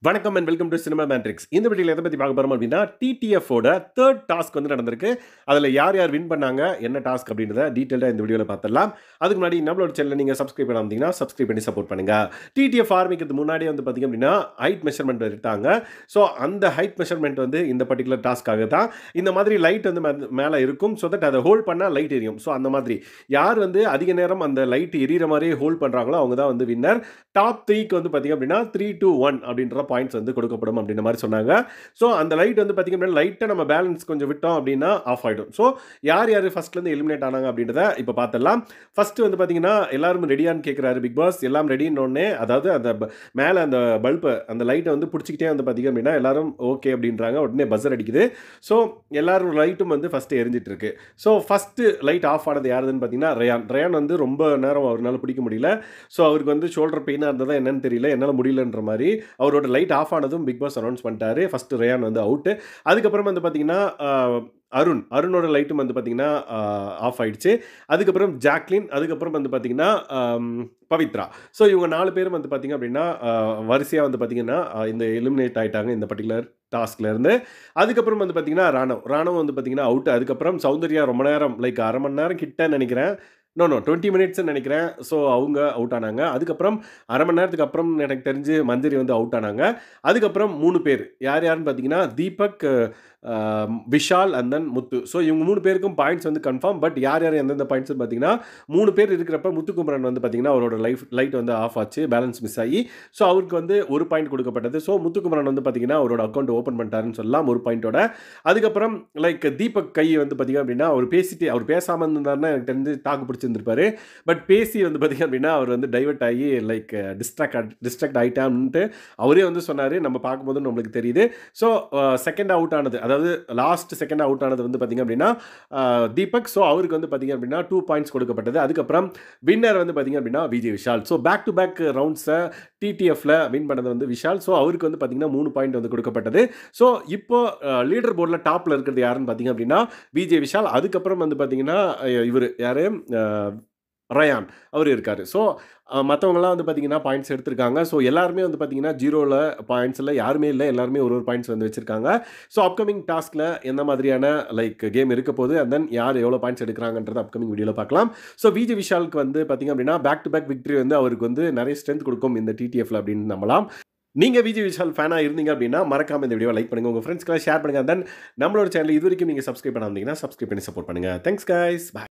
வணக்கம் and welcome to cinema matrix. இந்த வீடியோல எதை பத்தி பார்க்க போறோம் அப்படின்னா, டிடிஎஃப் ஓட 3rd டாஸ்க் வந்து நடந்திருக்கு. அதுல யார் யார் வின் பண்ணாங்க, என்ன டாஸ்க் அப்படின்றத டீடைலா இந்த வீடியோல பார்த்துடலாம். அதுக்கு முன்னாடி நம்மளோட சேனலை நீங்க சப்ஸ்கிரைப் பண்ணாம இருந்தீங்கன்னா சப்ஸ்கிரைப் பண்ணி சப்போர்ட் பண்ணுங்க. டிடிஎஃப் ஆரம்பிக்கிறதுக்கு முன்னாடியே வந்து பார்த்தீங்க அப்படின்னா ஹைட் மெஷர்மெண்ட் எடுத்தாங்க. ஸோ அந்த ஹைட் மெஷர்மெண்ட் வந்து இந்த பர்டிகுலர் டாஸ்க்காக தான். இந்த மாதிரி லைட் வந்து மேலே இருக்கும். ஸோ தட் அதை ஹோல்ட் பண்ணால் லைட் எரியும். ஸோ அந்த மாதிரி யார் வந்து அதிக நேரம் அந்த லைட் எரியிற மாதிரியே ஹோல்ட் பண்ணுறாங்களோ அவங்க தான் வந்து வின்னர். டாப் 3க்கு வந்து பார்த்தீங்க அப்படின்னா 3 to 1 அப்படின்ற பாயிண்ட்ஸ் வந்து கொடுக்கப்படும் அப்படின்ற மாதிரி சொன்னாங்க. ஸோ அந்த லைட் வந்து பார்த்தீங்க அப்படின்னா லைட்டாக நம்ம பேலன்ஸ் கொஞ்சம் விட்டோம் அப்படின்னா ஆஃப் ஆகிடும். ஸோ யார் யார் ஃபர்ஸ்ட்லேருந்து எலிமினேட் ஆனாங்க அப்படின்றத இப்போ பார்த்துடலாம். ஃபர்ஸ்ட் வந்து பார்த்தீங்கன்னா எல்லாரும் ரெடியான்னு கேட்குறாரு பிக் பாஸ். எல்லாம் ரெடின்னொடனே அதாவது அந்த மேலே அந்த பல்பை அந்த லைட்டை வந்து பிடிச்சிக்கிட்டே வந்து பார்த்தீங்க அப்படின்னா எல்லாரும் ஓகே அப்படின்றாங்க. உடனே பஸ்ஸர் அடிக்குது. ஸோ எல்லாரும் லைட்டும் வந்து ஃபஸ்ட்டு எரிஞ்சிட்டு இருக்கு. ஸோ ஃபஸ்ட்டு லைட் ஆஃப் ஆனது யாருதுன்னு பார்த்தீங்கன்னா ரயான் வந்து ரொம்ப நேரம் அவரால் பிடிக்க முடியல. ஸோ அவருக்கு வந்து ஷோல்டர் பெயினாக இருந்ததா என்னன்னு தெரியல, என்னால் முடியலன்ற மாதிரி அவரோட லைட் ஆஃப் ஆனதும் பிக் பாஸ் அனௌன்ஸ் பண்ணிட்டாரு. ஃபர்ஸ்ட் ரயான் வந்து அவுட்டு. அதுக்கப்புறம் வந்து பார்த்தீங்கன்னா அருணோட லைட்டும் வந்து பார்த்தீங்கன்னா ஆஃப் ஆயிடுச்சு. அதுக்கப்புறம் ஜாக்லின், அதுக்கப்புறம் வந்து பார்த்தீங்கன்னா பவித்ரா. ஸோ இவங்க 4 பேரும் வந்து பார்த்தீங்க அப்படின்னா வரிசையாக வந்து பார்த்தீங்கன்னா இந்த எலிமினேட் ஆகிட்டாங்க இந்த பர்டிகுலர் டாஸ்க்லேருந்து. அதுக்கப்புறம் வந்து பார்த்தீங்கன்னா ராணவ் வந்து பார்த்தீங்கன்னா அவுட். அதுக்கப்புறம் சௌந்தர்யா ரொம்ப நேரம் லைக் அரை மணி நேரம் கிட்ட நினைக்கிறேன். நோ 20 மினிட்ஸ்ன்னு நினைக்கிறேன். ஸோ அவங்க அவுட் ஆனாங்க. அதுக்கப்புறம் அரை மணி நேரத்துக்கு அப்புறம் எனக்கு தெரிஞ்சு மஞ்சரி வந்து அவுட் ஆனாங்க. அதுக்கப்புறம் 3 பேர் யாருன்னு பார்த்தீங்கன்னா Deepak, Vishal and then Muthu. So இவங்க 3 பேருக்கும் பாயிண்ட்ஸ் வந்து கன்ஃபார்ம். பட் யார் எந்தெந்த பாயிண்ட்ஸ் பார்த்தீங்கன்னா 3 பேர் இருக்கிறப்ப முத்துக்குமரன் வந்து பார்த்தீங்கன்னா அவரோட லைட் வந்து ஆஃப் ஆச்சு, பேலன்ஸ் மிஸ் ஆகி. ஸோ அவருக்கு வந்து 1 பாயிண்ட் கொடுக்கப்பட்டது. ஸோ முத்துக்குமரன் வந்து பார்த்தீங்கன்னா அவரோட அக்கௌண்ட் ஓப்பன் பண்ணிட்டாருன்னு சொல்லலாம் 1 பாயிண்டோட. அதுக்கப்புறம் லைக் தீபக் கை வந்து பார்த்தீங்க அப்படின்னா அவர் பேசாமல் இருந்தாருன்னா எனக்கு தெரிஞ்சு தாக்கு பிடிச்சிருந்திருப்பாரு. பட் பேசி வந்து பார்த்தீங்க அப்படின்னா அவர் வந்து டைவர்ட் ஆகி லைக் டிஸ்ட்ராக்ட் ஆகிட்டான்ட்டு அவரே வந்து சொன்னார். நம்ம பார்க்கும்போது நம்மளுக்கு தெரியுது. ஸோ செகண்ட் அவுட் ஆனது, அதாவது லாஸ்ட் செகண்ட் அவுட் ஆனது வந்து பார்த்தீங்க அப்படின்னா தீபக். ஸோ அவருக்கு வந்து பார்த்தீங்க அப்படின்னா 2 பாயிண்ட்ஸ் கொடுக்கப்பட்டது. அதுக்கப்புறம் வின்னர் வந்து பார்த்தீங்க அப்படின்னா Vijay Vishal. So back to back ரவுண்ட்ஸை டிடிஎஃப்ல வின் பண்ணது வந்து விஷால். ஸோ அவருக்கு வந்து பார்த்தீங்கன்னா 3 பாயிண்ட் வந்து கொடுக்கப்பட்டது. ஸோ இப்போ லீடர் போர்டில் டாப்பில் இருக்கிறது யாருன்னு பார்த்தீங்க அப்படின்னா விஜய் விஷால். அதுக்கப்புறம் வந்து பார்த்தீங்கன்னா இவர் யார், ரயான் அவர் இருக்கார். ஸோ மற்றவங்களாம் வந்து பார்த்தீங்கன்னா பாயிண்ட்ஸ் எடுத்திருக்காங்க. ஸோ எல்லாருமே வந்து பார்த்தீங்கன்னா 0ல் பாயிண்ட்ஸில் யாருமே இல்லை, எல்லாருமே ஒரு பாயிண்ட்ஸ் வந்து வச்சுருக்காங்க. ஸோ அப்கமிங் டாஸ்கில் எந்த மாதிரியான லைக் கேம் இருக்க போது அண்ட் தென் யார் எவ்வளோ பாயிண்ட்ஸ் எடுக்கிறாங்கன்றது அப்கமிங் வீடியோவில் பார்க்கலாம். ஸோ விஜய் விஷாலுக்கு வந்து பார்த்தீங்க அப்படின்னா பேக் டு பேக் விக்டரி வந்து அவருக்கு வந்து நிறைய ஸ்ட்ரென்த் கொடுக்கும் இந்த டிடிஎஃப்ல அப்படின்னு நம்பலாம். நீங்கள் விஜய் விஷால் ஃபேனாக இருந்தீங்க அப்படின்னா மறக்காம இந்த வீடியோ லைக் பண்ணுங்கள், உங்கள் ஃப்ரெண்ட்ஸ்க்கெல்லாம் ஷேர் பண்ணுங்கள். தென் நம்மளோட சேனல் இது வரைக்கும் நீங்கள் சப்ஸ்கிரைப் பண்ணாமல் இருந்தீங்கன்னா சப்ஸ்கிரைப் பண்ணி சப்போர்ட் பண்ணுங்கள். தேங்க்ஸ் கைஸ், பாய்.